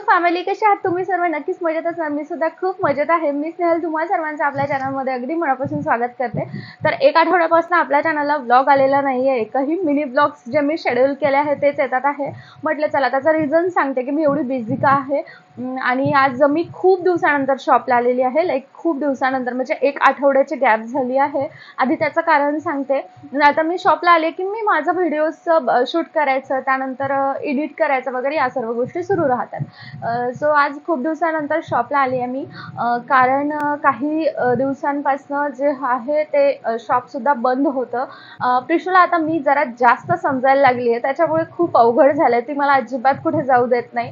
Family, कशा आहात तुम्ही सर्व? नक्कीच मजेत असणार. मी सुद्धा खूप मजेत आहे. मी स्नेहल तुम्हा सर्वांचं आपल्या चॅनलमध्ये अगदी मनापासून स्वागत करते. तर एक आठवड्यापासून आपल्या चॅनलला ब्लॉग आलेला नाहीये. एकही मिनी ब्लॉग्स जे मी शेड्यूल केले आहेत तेच येतात आहे. म्हटलं चला त्याचा रिझन सांगते की मी एवढी बिझी का आहे. आणि आज मी खूप दिवसानंतर शॉपला आलेली आहे. लाईक खूप दिवसानंतर म्हणजे एक आठवड्याची गॅप झाली आहे. आधी त्याचं कारण सांगते. आता मी शॉपला आले की मी माझा व्हिडिओचं शूट करायचं, त्यानंतर एडिट करायचं वगैरे या सर्व गोष्टी सुरू राहतात. सो आज खूप दिवसानंतर शॉपला आली आहे मी, कारण काही दिवसांपासनं जे आहे ते शॉपसुद्धा बंद होतं. प्रिशूला आता मी जरा जास्त समजायला लागली आहे, त्याच्यामुळे खूप अवघड झालं आहे. ती मला अजिबात कुठे जाऊ देत नाही.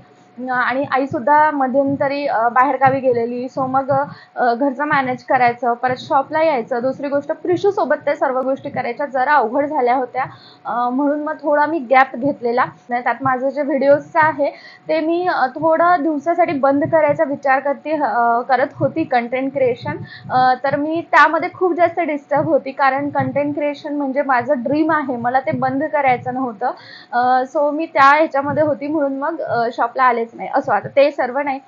आणि आईसुद्धा मध्यंतरी बाहेरगावी गेलेली. सो मग घरचं मॅनेज करायचं, परत शॉपला यायचं. दुसरी गोष्ट प्रिशूसोबत ते सर्व गोष्टी करायच्या जरा अवघड झाल्या होत्या. म्हणून मग थोडा मी गॅप घेतलेला. त्यात माझं जे व्हिडिओजचं आहे ते मी थोडं दिवसासाठी बंद करायचा विचार करत होती कंटेंट क्रिएशन. तर मी त्यामध्ये खूप जास्त डिस्टर्ब होती, कारण कंटेंट क्रिएशन म्हणजे माझं ड्रीम आहे. मला ते बंद करायचं नव्हतं. सो मी त्या ह्याच्यामध्ये होती, म्हणून मग शॉपला आलेच नाही. असो, आता ते सर्व नाही.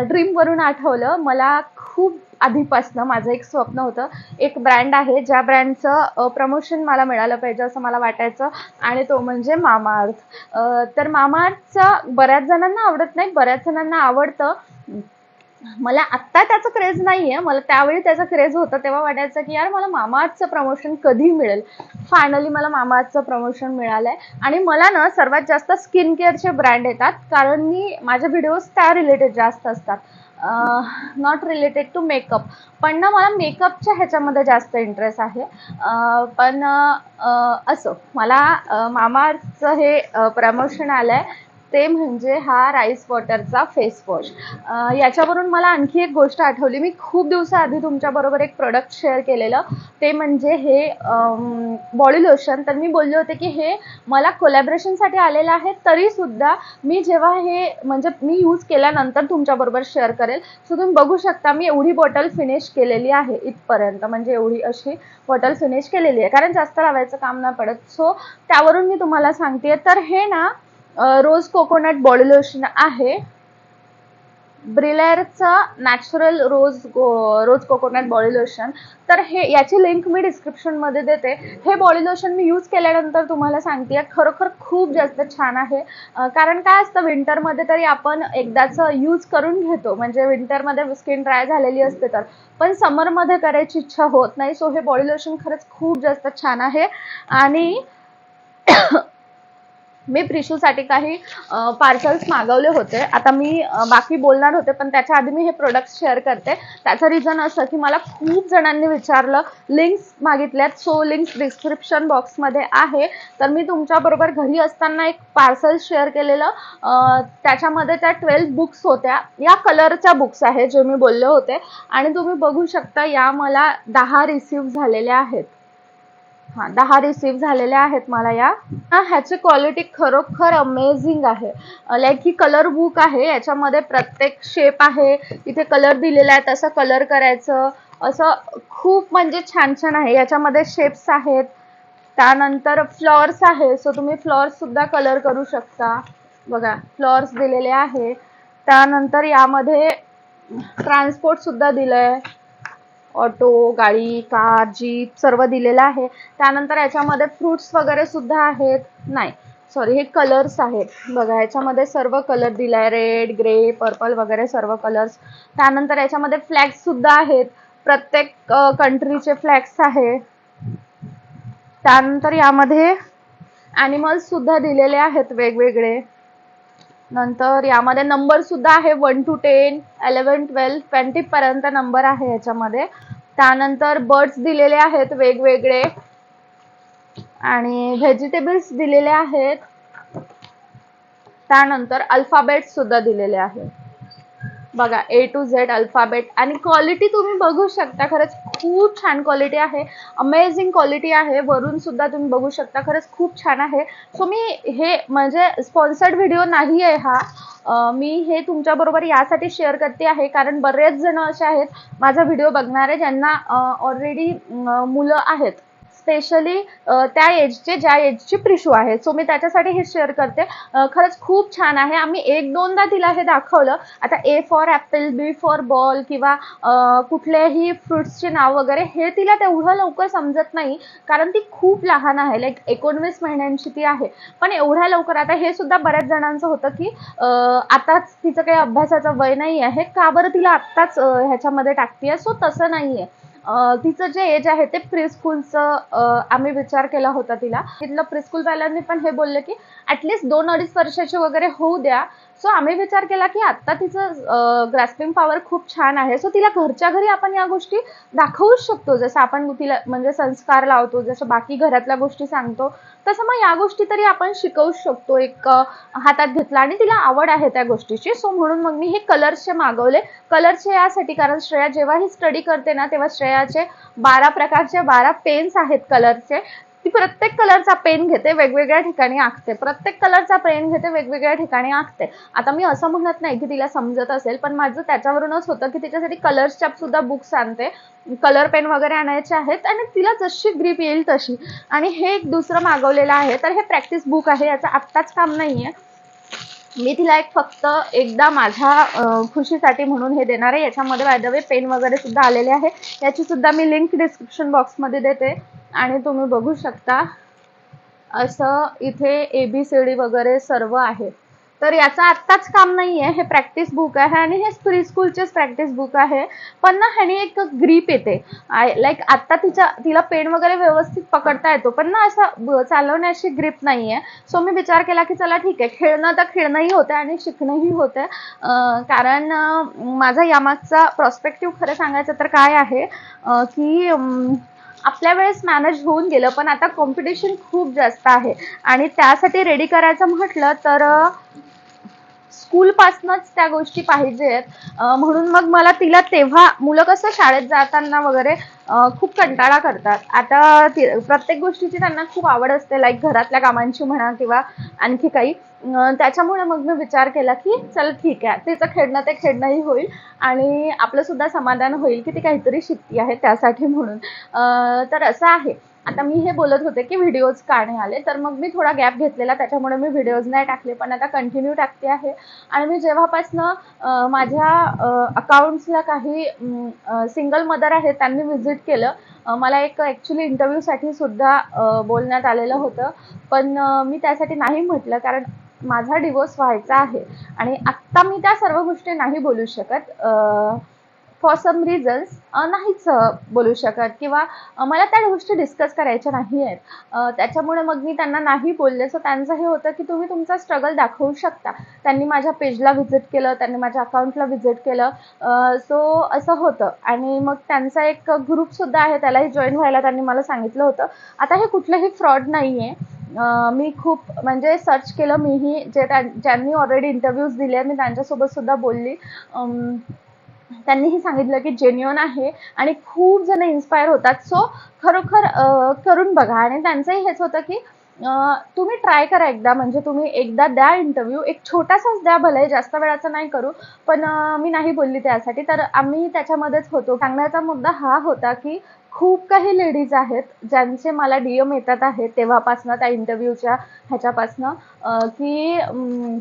ड्रीमवरून आठवलं, मला खूप आधीपासनं माझं एक स्वप्न होतं. एक ब्रँड आहे ज्या ब्रँडचं प्रमोशन मला मिळालं पाहिजे असं मला वाटायचं, आणि तो म्हणजे मामाअर्थ. तर मामाअर्थचं बऱ्याच जणांना आवडत नाही, बऱ्याच जणांना आवडतं. मला आत्ता त्याचं क्रेज नाही आहे. मला त्यावेळी त्याचं क्रेज होतं. तेव्हा वाटायचं की यार मला मामाअर्थचं प्रमोशन कधी मिळेल. फायनली मला मामाअर्थचं प्रमोशन मिळालं आहे. आणि मला ना सर्वात जास्त स्किन केअरचे ब्रँड येतात, कारण माझे व्हिडिओज त्या रिलेटेड जास्त असतात, नॉट रिलेटेड टू मेकअप. पण ना मला मेकअपच्या ह्याच्यामध्ये जास्त इंटरेस्ट आहे. पण असं मला मामाअर्थचं हे प्रमोशन आलं आहे, ते म्हणजे हा राईस वॉटरचा फेस वॉश. याच्यावरून मला आणखी एक गोष्ट आठवली. मी खूप दिवसाआधी तुमच्याबरोबर एक प्रोडक्ट शेअर केलेलं, ते म्हणजे हे बॉडी लोशन. तर मी बोलले होते की हे मला कोलॅबरेशनसाठी आलेलं आहे, तरीसुद्धा मी जेव्हा हे म्हणजे मी यूज केल्यानंतर तुमच्याबरोबर शेअर करेल. सो तुम्ही बघू शकता मी एवढी बॉटल फिनिश केलेली आहे इथपर्यंत, म्हणजे एवढी अशी बॉटल फिनिश केलेली आहे, कारण जास्त लावायचं काम नाही पडत. सो त्यावरून मी तुम्हाला सांगते. तर हे ना रोज कोकोनट बॉडी लोशन आहे, ब्रिलेअरचं नॅचरल रोज कोकोनट बॉडी लोशन. तर हे याची लिंक मी डिस्क्रिप्शनमध्ये देते. हे बॉडी लोशन मी यूज केल्यानंतर तुम्हाला सांगते खरोखर खूप जास्त छान आहे. कारण काय असतं, विंटरमध्ये तरी आपण एकदाच यूज करून घेतो, म्हणजे विंटरमध्ये स्किन ड्राय झालेली असते तर, पण समरमध्ये करायची इच्छा होत नाही. सो हे बॉडी लोशन खरंच खूप जास्त छान आहे. आणि मी प्रिशूसाठी काही पार्सल्स मागवले होते. आता मी बाकी बोलणार होते, पण त्याच्या आधी मी हे प्रोडक्ट्स शेअर करते. त्याचं रिझन असं की मला खूप जणांनी विचारलं, लिंक्स मागितल्यात. सो लिंक्स डिस्क्रिप्शन बॉक्समध्ये आहे. तर मी तुमच्याबरोबर घरी असताना एक पार्सल शेअर केलेलं, त्याच्यामध्ये त्या 12 बुक्स होत्या. या कलरच्या बुक्स आहे जे मी बोलले होते, आणि तुम्ही बघू शकता या मला 10 रिसीव्ह झालेल्या आहेत. 10 रिसीव्ह झालेल्या आहेत मला या. ह्याची क्वालिटी खरोखर अमेझिंग आहे. लाईक ही कलर बुक आहे, याच्यामध्ये प्रत्येक शेप आहे, इथे कलर दिलेला आहे, तसं कलर करायचं, असं खूप म्हणजे छान छान आहे. याच्यामध्ये शेप्स आहेत, त्यानंतर फ्लॉवर्स आहे. सो तुम्ही फ्लॉवर्स सुद्धा कलर करू शकता. बघा फ्लॉवर्स दिलेले आहे. त्यानंतर यामध्ये ट्रान्सपोर्ट सुद्धा दिलंय, ऑटो, गाडी, कार, जीप सर्व दिलेलं आहे. त्यानंतर याच्यामध्ये फ्रुट्स वगैरे सुद्धा आहेत. नाही सॉरी, हे कलर्स आहेत. बघा याच्यामध्ये सर्व कलर दिलाय, रेड, ग्रे, पर्पल वगैरे सर्व कलर्स. त्यानंतर याच्यामध्ये फ्लॅग्स सुद्धा आहेत, प्रत्येक कंट्रीचे फ्लॅग्स आहेत. त्यानंतर यामध्ये ॲनिमल्स सुद्धा दिलेले आहेत वेगवेगळे. नंतर यामध्ये नंबर सुद्धा आहे, 1 to 10, 11, 12, 20 पर्यंत नंबर आहे याच्यामध्ये. त्यानंतर बर्ड्स दिलेले आहेत वेगवेगळे, आणि व्हेजिटेबल्स दिलेले आहेत. त्यानंतर अल्फाबेट सुद्धा दिलेले आहेत. बघा A to Z अल्फाबेट. आणि क्वालिटी तुम्ही बघू शकता, खरंच खूप छान क्वालिटी आहे, अमेझिंग क्वालिटी आहे. वरून सुद्धा तुम्ही बघू शकता, खरंच खूप छान आहे. सो मी हे म्हणजे स्पॉन्सर्ड व्हिडिओ नाही आहे हा. मी हे तुमच्याबरोबर यासाठी शेअर करते आहे, कारण बरेच जण असे आहेत माझा व्हिडिओ बघणारे ज्यांना ऑलरेडी मुलं आहेत. स्पेशली त्या एजचे, ज्या एजची प्रिशू आहे. सो मी त्याच्यासाठी हे शेअर करते. खरंच खूप छान आहे. आम्ही 1-2दा तिला हे दाखवलं. आता A for Apple, B for ball किंवा कुठल्याही फ्रुट्सचे नाव वगैरे हे तिला तेवढं लवकर समजत नाही, कारण ती खूप लहान आहे. लाईक 19 महिन्यांची ती आहे. पण एवढ्या लवकर, आता हे सुद्धा बऱ्याच जणांचं होतं की आताच तिचं काही अभ्यासाचं वय नाही आहे, का बरं तिला आत्ताच ह्याच्यामध्ये टाकतीये. सो तसं नाहीये. तिचं जे एज आहे ते प्रीस्कूलचं आम्ही विचार केला होता तिला. तिथलं प्रीस्कूलवाल्यांनी पण हे बोलले की ॲटलिस्ट 2-2.5 वर्षाची वगैरे होऊ द्या. सो आम्ही विचार केला की आत्ता तिचं ग्रास्पिंग पॉवर खूप छान आहे. सो तिला घरच्या घरी आपण या गोष्टी दाखवूच शकतो. जसं आपण तिला म्हणजे संस्कार लावतो, जसं बाकी घरातल्या गोष्टी सांगतो, तसं मग या गोष्टी तरी आपण शिकवूच शकतो. एक हातात घेतला आणि तिला आवड आहे त्या गोष्टीची. सो म्हणून मग मी हे कलर्सचे मागवले. कलरचे यासाठी कारण श्रेया जेव्हा ही स्टडी करते ना, तेव्हा श्रेयाचे 12 प्रकारचे 12 पेन्स आहेत कलरचे. ती प्रत्येक कलरचा पेन घेते, वेगवेगळ्या ठिकाणी आखते. प्रत्येक कलरचा पेन घेते, वेगवेगळ्या ठिकाणी आखते. आता मी असं म्हणत नाही की तिला समजत असेल, पण माझं त्याच्यावरूनच होतं की तिच्यासाठी कलर्सच्या सुद्धा बुक्स आणते. कलर पेन वगैरे आणायचे आहेत आणि तिला जशी ग्रीप येईल तशी. आणि हे एक दुसरं मागवलेलं आहे. तर हे प्रॅक्टिस बुक आहे. याचं आत्ताच काम नाहीये. मी तिला एक फक्त एकदा माझ्या खुशीसाठी म्हणून हे देणार आहे. याच्यामध्ये बाय द वे पेन वगैरे सुद्धा आलेले आहे. याची सुद्धा मी लिंक डिस्क्रिप्शन बॉक्समध्ये देते आणि तुम्ही बघू शकता. असं इथे ABCD वगैरे सर्व आहे. तर याचं आत्ताच काम नाहीये. हे प्रॅक्टिस बुक आहे आणि हे प्रीस्कूलचेच प्रॅक्टिस बुक आहे. पण ना ह्याने एक ग्रीप येते. लाईक आत्ता तिला पेन वगैरे व्यवस्थित पकडता येतो, पण ना असं चालवण्याची ग्रीप नाहीये. सो मी विचार केला की चला ठीक आहे, खेळणं तर खेळणंही होतं आणि शिकणंही होतं. कारण माझा यामागचा प्रॉस्पेक्टिव्ह खरं सांगायचं तर काय आहे की आपल्या वेळेस मॅनेज होऊन गेलं, पण आता कॉम्पिटिशन खूप जास्त आहे आणि त्यासाठी रेडी करायचं म्हटलं तर स्कूलपासूनच त्या गोष्टी पाहिजेत. म्हणून मग मला तिला तेव्हा मुलं कसं शाळेत जाताना वगैरे खूप कंटाळा करतात. आता प्रत्येक गोष्टीची त्यांना खूप आवड असते, लाईक घरातल्या कामांची म्हणा किंवा आणखी काही. त्याच्यामुळे मग मी विचार केला की चल ठीक आहे, तिचं खेळणं ते खेळणंही होईल आणि आपलं सुद्धा समाधान होईल की ती काहीतरी शिकती आहे त्यासाठी म्हणून. तर असं आहे. आता मी हे बोलत होते की व्हिडिओज का नाही आले, तर मग मी थोडा गॅप घेतलेला, त्याच्यामुळे मी व्हिडिओज नाही टाकले. पण आता कंटिन्यू टाकते आहे. आणि मी जेव्हापासनं माझ्या अकाउंट्सला काही सिंगल मदर आहेत त्यांनी व्हिजिट केलं. मला एक ॲक्च्युली इंटरव्ह्यूसाठी सुद्धा बोलण्यात आलेलं होतं, पण मी त्यासाठी नाही म्हटलं, कारण माझा डिवोर्स व्हायचा आहे आणि आत्ता मी त्या सर्व गोष्टी नाही बोलू शकत. फॉर सम रिझन्स नाहीच बोलू शकत किंवा मला त्या गोष्टी डिस्कस करायच्या नाही आहेत. त्याच्यामुळे मग मी त्यांना नाही बोलले. सो त्यांचं हे होतं की तुम्ही तुमचा स्ट्रगल दाखवू शकता. त्यांनी माझ्या पेजला व्हिजिट केलं, त्यांनी माझ्या अकाउंटला व्हिजिट केलं. सो असं होतं. आणि मग त्यांचा एक ग्रुपसुद्धा आहे, त्यालाही जॉईन व्हायला त्यांनी मला सांगितलं होतं. आता हे कुठलंही फ्रॉड नाही आहे. मी खूप म्हणजे सर्च केलं. मीही ज्यांनी ऑलरेडी इंटरव्ह्यूज दिले मी त्यांच्यासोबत सुद्धा बोलली. त्यांनीही सांगितलं की जेन्युइन आहे आणि खूप जण इन्स्पायर होतात. सो खरोखर करून बघा. आणि त्यांचंही हेच होतं की तुम्ही ट्राय करा एकदा, म्हणजे तुम्ही एकदा द्या इंटरव्ह्यू, एक छोटासाच द्या, भले जास्त वेळाचा नाही करू. पण मी नाही बोलली त्यासाठी. तर आम्ही त्याच्यामध्येच होतो. सांगण्याचा मुद्दा हा होता की खूप काही लेडीज आहेत ज्यांचे मला DM येतात आहेत तेव्हापासनं, त्या इंटरव्ह्यूच्या ह्याच्यापासनं की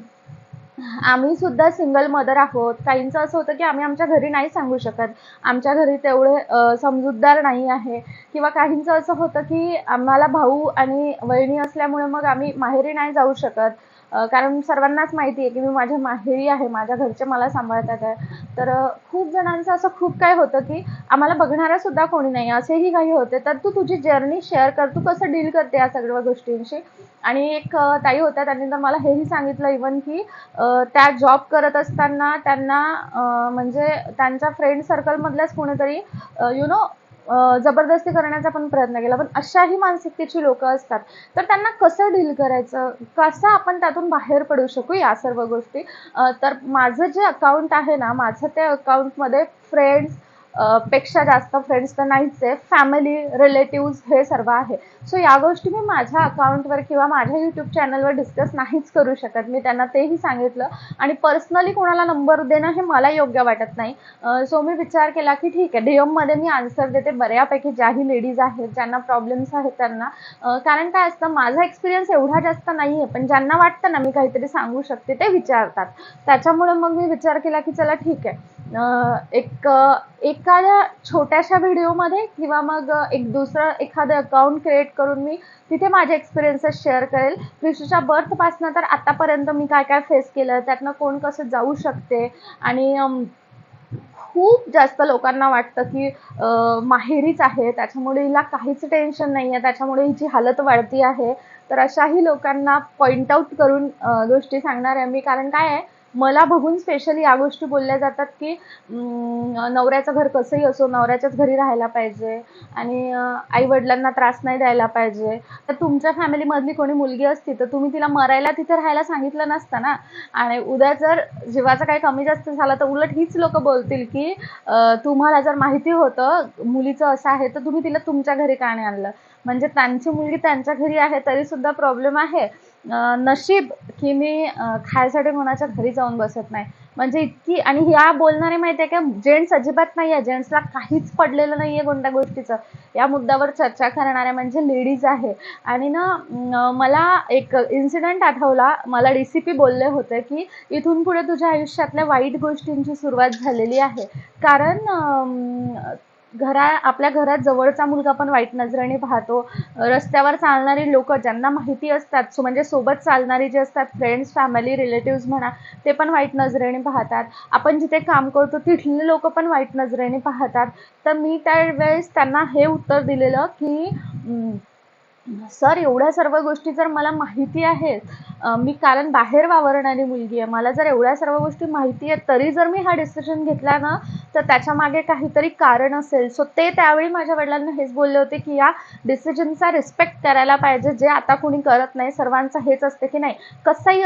आम्ही सुद्धा सिंगल मदर आहोत. काहींचं असं होतं की आम्ही आमच्या घरी नाही सांगू शकत, आमच्या घरी तेवढे समजूतदार नाही आहे. किंवा काहींचं असं होतं की आम्हाला भाऊ आणि वहिनी असल्यामुळे मग आम्ही माहेरी नाही जाऊ शकत, कारण सर्वांनाच माहिती आहे की मी माझ्या माहेरी आहे, माझ्या घरचे मला सांभाळतात आहे. तर खूप जणांचं असं खूप काय होतं की आम्हाला बघणारा सुद्धा कोणी नाही, असेही काही होते. तर तू तुझी जर्नी शेअर कर, तू कसं डील करते या सगळ्या गोष्टींशी. आणि एक ताई होत्या, त्यांनी तर मला हेही सांगितलं इवन की त्या जॉब करत असताना त्यांना म्हणजे त्यांच्या फ्रेंड सर्कलमधल्याच कोणीतरी जबरदस्ती करण्याचा पण प्रयत्न केला. पण अशाही मानसिकतेची लोकं असतात. तर त्यांना कसं डील करायचं, कसं आपण त्यातून बाहेर पडू शकू, या सर्व गोष्टी. तर माझं जे अकाउंट आहे ना, माझं त्या अकाउंटमध्ये फ्रेंड्स पेक्षा जास्त फ्रेंड्स तर नाहीच आहे, फॅमिली रिलेटिव्स हे सर्व आहे. सो या गोष्टी मी माझ्या अकाउंटवर किंवा माझ्या यूट्यूब चॅनलवर डिस्कस नाहीच करू शकत. मी त्यांना तेही सांगितलं आणि पर्सनली कोणाला नंबर देणं हे मला योग्य वाटत नाही. सो मी विचार केला की ठीक आहे, डीएममध्ये मी आन्सर देते बऱ्यापैकी ज्याही लेडीज आहेत ज्यांना प्रॉब्लेम्स आहेत त्यांना. कारण काय असतं, माझा एक्सपिरियन्स एवढा जास्त नाही आहे, पण ज्यांना वाटतं ना मी काहीतरी सांगू शकते ते विचारतात. त्याच्यामुळे मग मी विचार केला की चला ठीक आहे, एखाद्या छोट्याशा व्हिडिओमध्ये किंवा मग एक दुसरं एखादं अकाउंट क्रिएट करून मी तिथे माझे एक्सपिरियन्सेस शेअर करेल. क्रिशूच्या बर्थपासनं तर आतापर्यंत मी काय काय फेस केलं, त्यातनं कोण कसं जाऊ शकते. आणि खूप जास्त लोकांना वाटतं की माहेरीच आहे त्याच्यामुळे हिला काहीच टेन्शन नाही आहे, त्याच्यामुळे हिची हालत वाढती आहे. तर अशाही लोकांना पॉइंट आउट करून गोष्टी सांगणार आहे मी. कारण काय आहे, मला बघून स्पेशली या गोष्टी बोलल्या जातात की नवऱ्याचं घर कसंही असो नवऱ्याच्याच घरी राहायला पाहिजे आणि आई वडिलांना त्रास नाही द्यायला पाहिजे. तर तुमच्या फॅमिलीमधली कोणी मुलगी असती तर तुम्ही तिला मरायला तिथे राहायला सांगितलं नसतं ना. आणि उद्या जर जीवाचं काही कमी जास्त झालं तर उलट हीच लोक बोलतील की तुम्हाला जर माहिती होतं मुलीचं असं आहे तर तुम्ही तिला तुमच्या घरी का नाही आणलं. म्हणजे त्यांची मुलगी त्यांच्या घरी आहे तरी सुद्धा प्रॉब्लेम आहे. नशीब की मी खायसाठी कोणाच्या घरी जाऊन बसत नाही. म्हणजे इतकी. आणि ह्या बोलणारे माहिती आहे का, जेंट्स अजिबात नाही आहे, जेंट्सला काहीच पडलेलं नाही आहे कोणत्या गोष्टीचं. या मुद्द्यावर चर्चा करणाऱ्या म्हणजे लेडीज आहे. आणि ना मला एक इन्सिडेंट आठवला. मला DCP बोलले होते की इथून पुढे तुझ्या आयुष्यातल्या वाईट गोष्टींची सुरुवात झालेली आहे. कारण आपल्या घरात जवळचा मुलगा पण वाईट नजरेने पाहतो. रस्त्यावर चालणारी लोक ज्यांना माहिती असतात म्हणजे सोबत चालणारी जे असतात फ्रेंड्स फॅमिली रिलेटिव्स म्हणा ते पण वाईट नजरेने पाहतात. आपण जिथे काम करतो तिथले लोक पण वाईट नजरेने पाहतात. तर मी त्यावेळेस त्यांना हे उत्तर दिलेलं की सर एवढ्या सर्व गोष्टी जर मला माहिती आहेत, मी कारण बाहेर वावरणारी मुलगी आहे, मला जर एवढ्या सर्व गोष्टी माहिती आहेत तरी जर मी हा डिसिजन घेतला ना तर त्याच्या मागे काहीतरी कारण असेल. सो ते त्यावेळी माझ्या वडिलांना हेच बोलले होते की या डिसिजनचा रिस्पेक्ट करायला पाहिजे, जे आता कोणी करत नाही. सर्वांचं हेच असते की नाही कसाही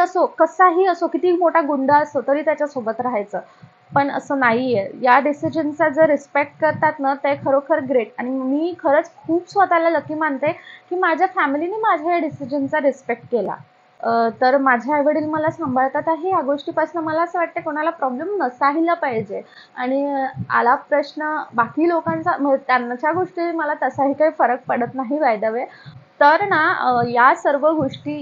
असो किती मोठा गुंडा असो तरी त्याच्यासोबत राहायचं. पण असं नाहीये. या डिसिजनचा जर रिस्पेक्ट करतात ना ते खरोखर ग्रेट. आणि मी खरंच खूप स्वतःला लकी मानते की माझ्या फॅमिलीने माझ्या या डिसिजनचा रिस्पेक्ट केला. तर माझे आईवडील मला सांभाळतात आहे. या गोष्टीपासून मला असं वाटतं कोणाला प्रॉब्लेम नसायला पाहिजे. आणि आला प्रश्न बाकी लोकांचा, त्यांच्या गोष्टी मला तसाही काही फरक पडत नाही बाय द वे. तर ना या सर्व गोष्टी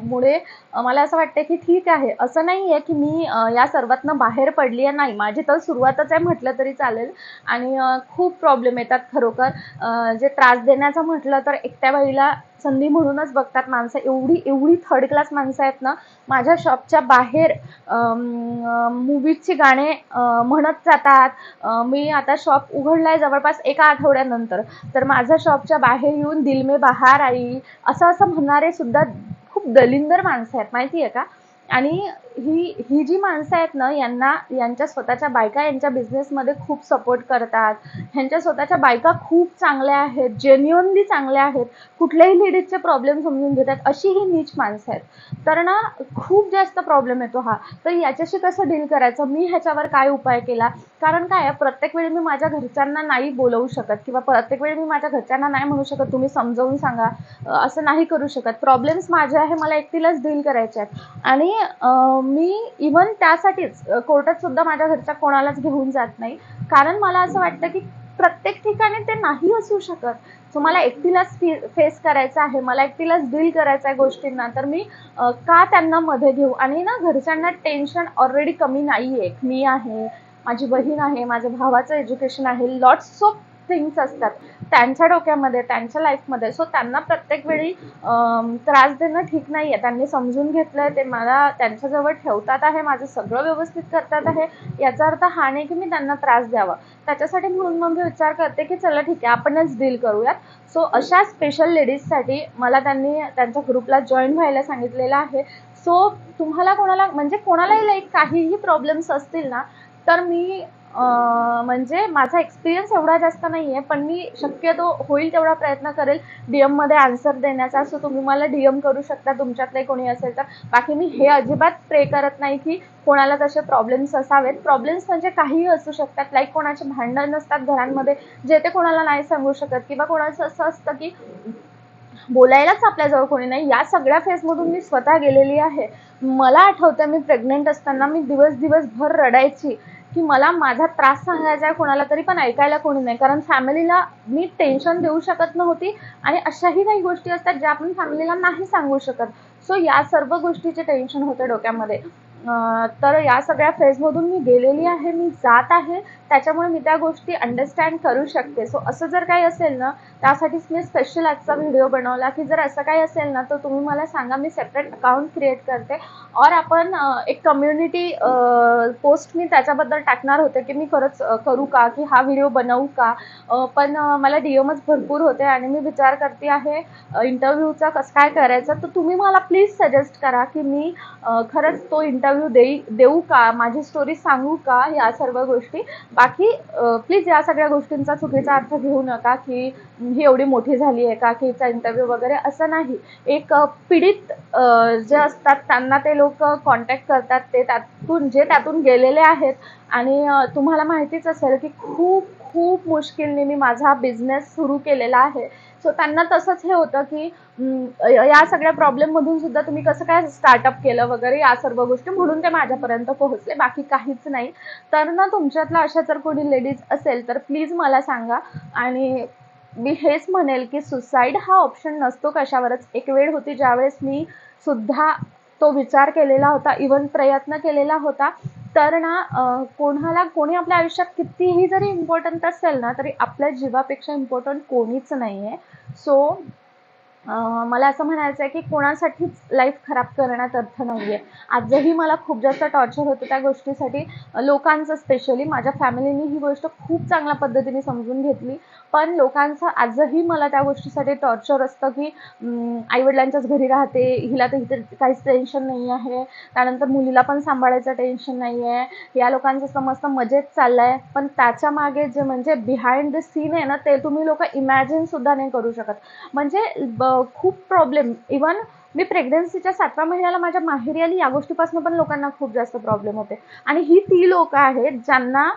मुळे मला असं वाटतं की ठीक आहे, असं नाही आहे की मी या सर्वातनं बाहेर पडली आहे. नाही, माझी तर सुरुवातच आहे म्हटलं तरी चालेल. आणि खूप प्रॉब्लेम येतात खरोखर. जे त्रास देण्याचं म्हटलं तर एकट्या बाईला संधी म्हणूनच बघतात माणसं. एवढी थर्ड क्लास माणसं आहेत ना. माझ्या शॉपच्या बाहेर मूवीजची गाणे म्हणत जातात. मी आता शॉप उघडलाय जवळपास एका आठवड्यानंतर, तर माझ्या शॉपच्या बाहेर येऊन दिल में बहार आई असं म्हणणारे सुद्धा खूप दलिंदर माणसं आहेत माहिती आहे का. आणि ही जी माणसं आहेत ना यांच्या स्वतःच्या बायका यांच्या बिझनेसमध्ये खूप सपोर्ट करतात. ह्यांच्या स्वतःच्या बायका खूप चांगल्या आहेत, जेन्युअनली चांगल्या आहेत, कुठल्याही लेडीजचे प्रॉब्लेम समजून घेतात, अशी ही नीच माणसं आहेत. तर ना खूप जास्त प्रॉब्लेम येतो हा. तर याच्याशी कसं डील करायचं, मी ह्याच्यावर काय उपाय केला. कारण काय आहे, प्रत्येक वेळी मी माझ्या घरच्यांना नाही बोलवू शकत किंवा प्रत्येक वेळी मी माझ्या घरच्यांना नाही म्हणू शकत तुम्ही समजावून सांगा, असं नाही करू शकत. प्रॉब्लेम्स माझे आहे, मला एकटीलाच डील करायचे आहेत. आणि मी इव्हन त्यासाठीच कोर्टात सुद्धा माझ्या घरच्या कोणालाच घेऊन जात नाही. कारण मला असं वाटतं की प्रत्येक ठिकाणी ते नाही असू शकत. सो मला एकटीलाच फेस करायचं आहे, मला एकटीलाच डील करायचं आहे गोष्टींना. तर मी का त्यांना मध्ये घेऊ. आणि ना घरच्यांना टेन्शन ऑलरेडी कमी नाही आहे. मी आहे, माझी बहीण आहे, माझ्या भावाचं एज्युकेशन आहे, लॉट्स ऑफ थिंग्स असतात त्यांच्या डोक्यामध्ये त्यांच्या लाईफमध्ये. सो त्यांना प्रत्येक वेळी त्रास देणं ठीक नाही आहे. त्यांनी समजून घेतलंय, ते मला त्यांच्याजवळ ठेवतात आहे, माझं सगळं व्यवस्थित करतात आहे. याचा अर्थ हा नाही की मी त्यांना त्रास द्यावा. त्याच्यासाठी म्हणून मग मी विचार करते की चला ठीक आहे आपणच डील करूयात. सो अशा स्पेशल लेडीजसाठी मला त्यांनी त्यांच्या ग्रुपला जॉईन व्हायला सांगितलेलं आहे. सो तुम्हाला कोणाला म्हणजे कोणालाही लाईक काहीही प्रॉब्लेम्स असतील ना तर मी म्हणजे माझा एक्सपिरियन्स एवढा जास्त नाही आहे, पण मी शक्यतो होईल तेवढा प्रयत्न करेल डीएममध्ये आन्सर देण्याचा. सो तुम्ही मला डीएम करू शकता तुमच्यातले कोणी असेल तर. बाकी मी हे अजिबात प्रे करत नाही की कोणाला तसे प्रॉब्लेम्स असावेत. प्रॉब्लेम्स म्हणजे काहीही असू शकतात, लाईक कोणाचे भांडण नसतात घरांमध्ये जे ते कोणाला नाही सांगू शकत, किंवा कोणाचं असं असतं की बोलायलाच आपल्याजवळ कोणी नाही. या सगळ्या फेजमधून मी स्वतः गेलेली आहे. मला आठवतं मी प्रेग्नंट असताना मी दिवसभर रडायची की मला माझा त्रास सांगायचा आहे कोणाला तरी, पण ऐकायला कोणी नाही. कारण फॅमिलीला मी टेन्शन देऊ शकत नव्हती, आणि अशाही काही गोष्टी असतात ज्या आपण फॅमिलीला नाही सांगू शकत. सो या सर्व गोष्टीचे टेन्शन होते डोक्यामध्ये. तर या सगळ्या फेजमधून मी गेलेली आहे, मी जात आहे. त्याच्यामुळे मी त्या गोष्टी अंडरस्टँड करू शकते. सो असं जर काही असेल ना, त्यासाठीच मी स्पेशल आजचा व्हिडिओ बनवला की जर असं काही असेल ना तर तुम्ही मला सांगा, मी सेपरेट अकाउंट क्रिएट करते. और आपण एक कम्युनिटी पोस्ट मी त्याच्याबद्दल टाकणार होते की मी खरंच करू का, की हा व्हिडिओ बनवू का. पण मला डीएमच भरपूर होते आणि मी विचार करते आहे इंटरव्ह्यूचा कसं काय करायचं. तर तुम्ही मला प्लीज सजेस्ट करा की मी खरंच तो इंटरव्ह्यू देऊ का, माझी स्टोरी सांगू का, या सर्व गोष्टी. बाकी प्लीज या सगळ्या गोष्टींचा चुकीचा अर्थ घेऊ नका की ही एवढी मोठी झाली आहे का की हिचा इंटरव्ह्यू वगैरे, असं नाही. एक पीडित जे असतात त्यांना ते लोक कॉन्टॅक्ट करतात, ते त्यातून गेलेले आहेत. आणि तुम्हाला माहितीच असेल की खूप खूप मुश्किलने मी माझा बिझनेस सुरू केलेला आहे. सो त्यांना तसंच हे होतं की या सगळ्या प्रॉब्लेममधून सुद्धा तुम्ही कसं काय स्टार्टअप केलं वगैरे, या सर्व गोष्टी, म्हणून ते माझ्यापर्यंत पोहोचले, बाकी काहीच नाही. तर ना तुमच्यातला अशा जर कोणी लेडीज असेल तर प्लीज मला सांगा. आणि मी हेच म्हणेल की सुसाईड हा ऑप्शन नसतो कशावरच. एक वेळ होती ज्यावेळेस मी सुद्धा तो विचार केलेला होता, इवन प्रयत्न केलेला होता. तर ना कोणी आपल्या आयुष्यात कितीही जरी इम्पॉर्टंट असेल ना, तरी आपल्या जीवापेक्षा इम्पॉर्टंट कोणीच नाही आहे. सो मला असं म्हणायचं आहे की कोणासाठीच लाईफ खराब करण्यात अर्थ नाही आहे. आजही मला खूप जास्त टॉर्चर होतं त्या गोष्टीसाठी, लोकांचं, स्पेशली माझ्या फॅमिलीने ही गोष्ट खूप चांगल्या पद्धतीने समजून घेतली. पण लोकांचं आजही मला त्या गोष्टीसाठी टॉर्चर असतं की आईवडिलांच्याच घरी राहते, हिला तर इथे काहीच टेन्शन नाही आहे, त्यानंतर मुलीला पण सांभाळायचं टेन्शन नाही आहे, या लोकांचं समजतं मजेत चाललं आहे. पण त्याच्या मागे जे म्हणजे बिहाइंड द सीन आहे ना, ते तुम्ही लोक इमॅजिन सुद्धा नाही करू शकत. म्हणजे खूप प्रॉब्लेम, इवन मी प्रेग्नन्सीच्या 7व्या महिन्याला माझ्या माहेरी आली, या गोष्टीपासून पण लोकांना खूप जास्त प्रॉब्लेम होते. आणि ही ती लोक आहेत ज्यांना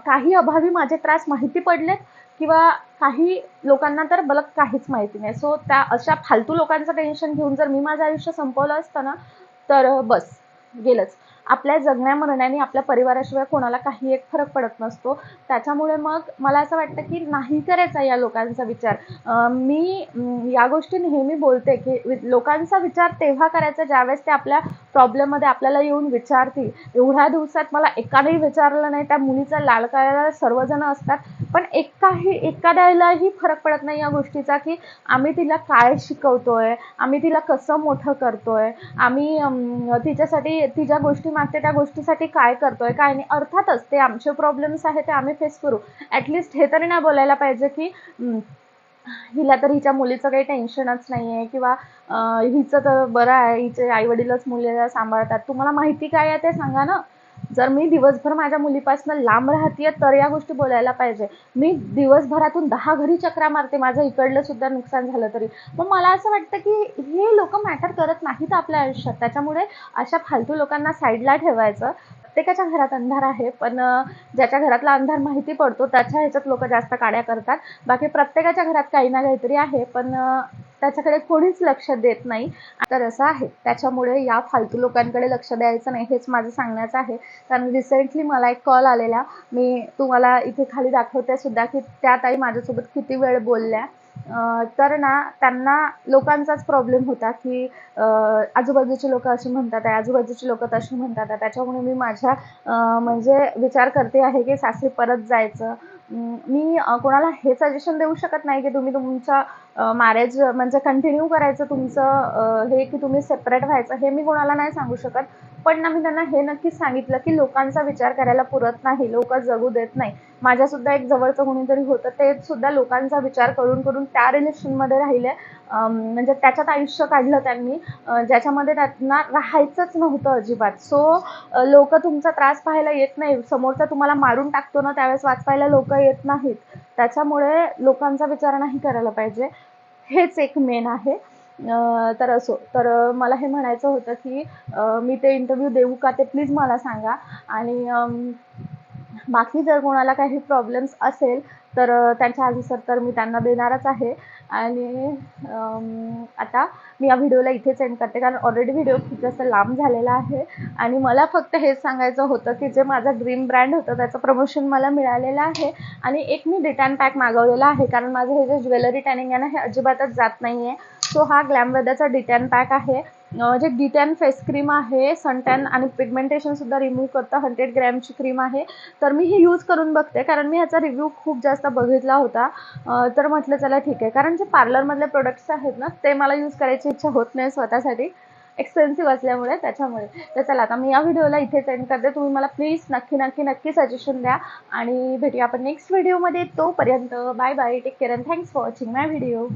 काही अभावी माझे त्रास माहिती पडलेत, किंवा काही लोकांना तर बलक काहीच माहिती नाही. सो त्या अशा फालतू लोकांचं टेन्शन घेऊन जर मी माझं आयुष्य संपवलं असतं ना, तर बस गेलंच. आपल्या जगण्या मरण्याने आपल्या परिवाराशिवाय कोणाला काही एक फरक पडत नसतो. त्याच्यामुळे मग मला असं वाटतं की नाही करायचा या लोकांचा विचार. मी या गोष्टी नेहमी बोलते की लोकांचा विचार तेव्हा करायचा ज्यावेळेस ते आपल्या प्रॉब्लेममध्ये आपल्याला येऊन विचारतील. एवढ्या दिवसात मला एकानेही विचारलं नाही. त्या मुलीचा लाड करायला सर्वजण असतात, पण एखाद्यालाही फरक पडत नाही या गोष्टीचा की आम्ही तिला काय शिकवतोय, आम्ही तिला कसं मोठं करतोय, आम्ही तिच्यासाठी, ती ज्या गोष्टी मागते त्या गोष्टीसाठी काय करतोय काय नाही. अर्थातच ते आमचे प्रॉब्लेम्स आहेत, ते आम्ही फेस करू. ॲटलिस्ट हे तरी नाही बोलायला पाहिजे की हिला तर हिच्या मुलीचं काही टेन्शनच नाही आहे, किंवा हिचं तर बरं आहे, हिचे आईवडीलच मुलीला सांभाळतात. तुम्हाला माहिती काय आहे ते सांगा ना. जर मी दिवसभर माझ्या मुलीपासून लांब राहतेय तर या गोष्टी बोलायला पाहिजे. मी दिवसभरातून 10 घरी चक्रा मारते, माझं इकडलं सुद्धा नुकसान झालं तरी. मग मला असं वाटतं की हे लोक मॅटर करत नाहीत आपल्या आयुष्यात. त्याच्यामुळे अशा फालतू लोकांना साईडला ठेवायचं. प्रत्येकाच्या घरात अंधार आहे, पण ज्याच्या घरातला अंधार माहिती पडतो त्याच्या ह्याच्यात लोक जास्त काड्या करतात. बाकी प्रत्येकाच्या घरात काही ना काहीतरी आहे, पण त्याच्याकडे कोणीच लक्ष देत नाही. तर असं आहे. त्याच्यामुळे या फालतू लोकांकडे लक्ष द्यायचं नाही, हेच माझं सांगण्याचं आहे. कारण रिसेंटली मला एक कॉल आलेला, मी तुम्हाला इथे खाली दाखवते सुद्धा की त्या ताई माझ्यासोबत किती वेळ बोलल्या. तर ना त्यांना लोकांचाच प्रॉब्लेम होता की आजूबाजूचे लोक असे म्हणतात आहे, आजूबाजूचे लोक तसे म्हणतात आहे. त्याच्यामुळे मी माझ्या म्हणजे विचार करते आहे की सासरी परत जायचं. मी कोणाला हे सजेशन देऊ शकत नाही की तुम्ही तुमचं मॅरेज म्हणजे कंटिन्यू करायचं तुमचं हे, की तुम्ही सेपरेट व्हायचं, हे मी कोणाला नाही सांगू शकत. पण ना मी त्यांना हे नक्कीच सांगितलं की लोकांचा विचार करायला पुरत नाही, लोक जगू देत नाही. माझ्यासुद्धा एक जवळचं कोणीतरी होतं, ते सुद्धा लोकांचा विचार करून करून त्या रिलेशनमध्ये राहिले. म्हणजे त्याच्यात आयुष्य काढलं त्यांनी, ज्याच्यामध्ये त्यांना राहायचंच नव्हतं अजिबात. सो लोक तुमचा त्रास पाहायला येत नाही, समोरचा तुम्हाला मारून टाकतो ना त्यावेळेस वाचवायला लोक येत नाहीत. त्याच्यामुळे लोकांचा विचार नाही करायला पाहिजे, हेच एक मेन आहे. तर असो, तर मला हे म्हणायचं होतं की मी ते इंटरव्ह्यू देऊ का ते प्लीज मला सांगा. आणि बाकी जर कोणाला काही प्रॉब्लेम्स असेल तर त्यांच्या आन्सर तर मी त्यांना देणारच आहे. आणि आता मी या व्हिडिओला इथेच एंड करते, कारण ऑलरेडी व्हिडिओ खूप जास्त लांब झालेला आहे. आणि मला फक्त हेच सांगायचं होतं की जे माझं ड्रीम ब्रँड होतं त्याचं प्रमोशन मला मिळालेलं आहे. आणि एक मी डिटॅन पॅक मागवलेला आहे, कारण माझं हे जे ज्वेलरी टॅनिंग आहे ना हे अजिबातच जात नाही आहे. सो हा ग्लॅमवेदाचा डिटॅन पॅक आहे, जे डिटॅन फेस क्रीम आहे, सनटॅन आणि पिगमेंटेशनसुद्धा रिमूव्ह करतं. 100 ग्रॅमची क्रीम आहे. तर मी ही यूज करून बघते, कारण मी ह्याचा रिव्ह्यू खूप जास्त बघितला होता. तर म्हटलं चला ठीक आहे, कारण जे पार्लरमधले प्रोडक्ट्स आहेत ना ते मला यूज करायची इच्छा होत नाही स्वतःसाठी, एक्सपेन्सिव्ह असल्यामुळे, त्याच्यामुळे. तर चला आता मी या व्हिडिओला इथेच एंड करते. तुम्ही मला प्लीज नक्की नक्की नक्की सजेशन द्या आणि भेटूया आपण नेक्स्ट व्हिडिओमध्ये. तोपर्यंत bye bye, take care and thanks for watching my video.